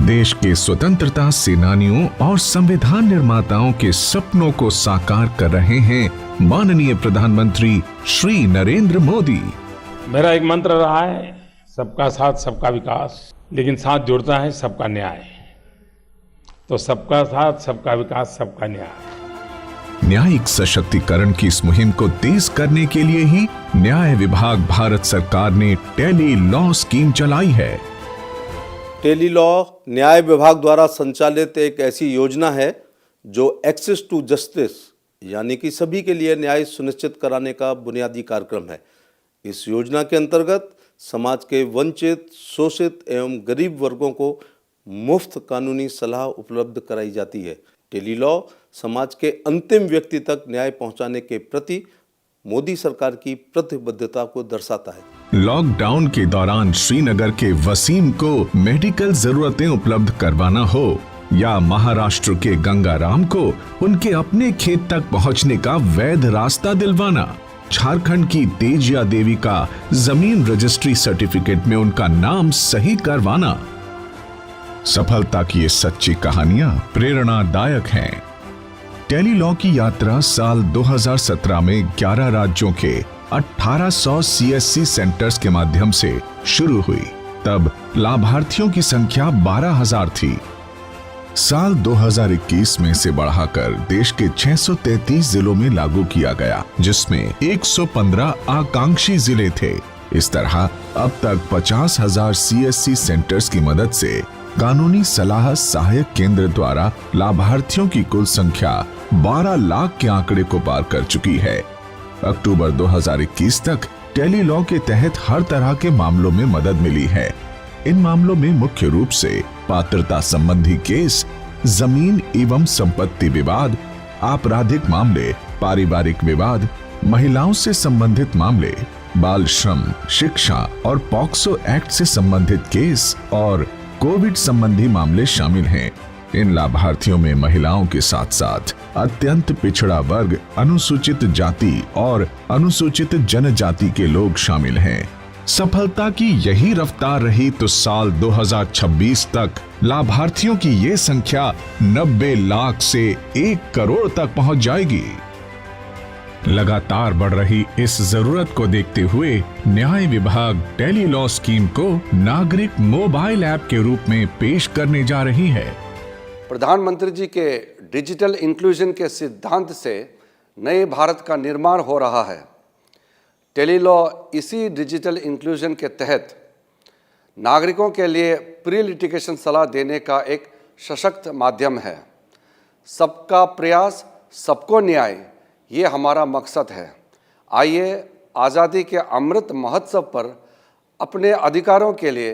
देश के स्वतंत्रता सेनानियों और संविधान निर्माताओं के सपनों को साकार कर रहे हैं माननीय प्रधानमंत्री श्री नरेंद्र मोदी। मेरा एक मंत्र रहा है, सबका साथ सबका विकास, लेकिन साथ जुड़ता है सबका न्याय। तो सबका साथ सबका विकास सबका न्याय। न्यायिक सशक्तिकरण की इस मुहिम को तेज करने के लिए ही न्याय विभाग भारत सरकार ने टेली लॉ स्कीम चलाई है। टेली लॉ न्याय विभाग द्वारा संचालित एक ऐसी योजना है जो एक्सेस टू जस्टिस यानी कि सभी के लिए न्याय सुनिश्चित कराने का बुनियादी कार्यक्रम है। इस योजना के अंतर्गत समाज के वंचित, शोषित एवं गरीब वर्गों को मुफ्त कानूनी सलाह उपलब्ध कराई जाती है। टेली लॉ समाज के अंतिम व्यक्ति तक न्याय पहुंचाने के प्रति मोदी सरकार की प्रतिबद्धता को दर्शाता है। लॉकडाउन के दौरान श्रीनगर के वसीम को मेडिकल जरूरतें उपलब्ध करवाना हो या महाराष्ट्र के गंगाराम को उनके अपने खेत तक पहुंचने का वैध रास्ता दिलवाना, झारखंड की तेजिया देवी का जमीन रजिस्ट्री सर्टिफिकेट में उनका नाम सही करवाना। सफलता की ये सच्ची कहानियां प्रेरणादायक हैं। टेली लॉ की यात्रा साल 2017 में 11 राज्यों के 1800 सीएससी सेंटर्स के माध्यम से शुरू हुई। तब लाभार्थियों की संख्या 12,000 थी। साल 2021 में से बढ़ाकर देश के 633 जिलों में लागू किया गया, जिसमें 115 आकांक्षी जिले थे। इस तरह अब तक 50,000 सीएससी सेंटर्स की मदद से कानूनी सलाह सहायक केंद्र द्वारा लाभार्थियों की कुल संख्या 12 लाख के आंकड़े को पार कर चुकी है। अक्टूबर 2021 तक टेली लॉ के तहत हर तरह के मामलों में मदद मिली है। इन मामलों में मुख्य रूप से पात्रता संबंधी केस, जमीन एवं संपत्ति विवाद, आपराधिक मामले, पारिवारिक विवाद, महिलाओं से संबंधित मामले, बाल श्रम, शिक्षा और पॉक्सो एक्ट से संबंधित केस और कोविड संबंधी मामले शामिल हैं। इन लाभार्थियों में महिलाओं के साथ साथ अत्यंत पिछड़ा वर्ग, अनुसूचित जाति और अनुसूचित जनजाति के लोग शामिल हैं। सफलता की यही रफ्तार रही तो साल 2026 तक लाभार्थियों की ये संख्या 90 लाख से 1 करोड़ तक पहुंच जाएगी। लगातार बढ़ रही इस जरूरत को देखते हुए न्याय विभाग टेली लॉ स्कीम को नागरिक मोबाइल ऐप के रूप में पेश करने जा रही है। प्रधानमंत्री जी के डिजिटल इंक्लूजन के सिद्धांत से नए भारत का निर्माण हो रहा है। टेली लॉ इसी डिजिटल इंक्लूजन के तहत नागरिकों के लिए प्री लिटिगेशन सलाह देने का एक सशक्त माध्यम है। सबका प्रयास, सबको न्याय, ये हमारा मकसद है। आइए आज़ादी के अमृत महोत्सव पर अपने अधिकारों के लिए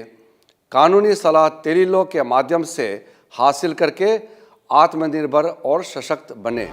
कानूनी सलाह टेली लॉ के माध्यम से हासिल करके आत्मनिर्भर और सशक्त बने।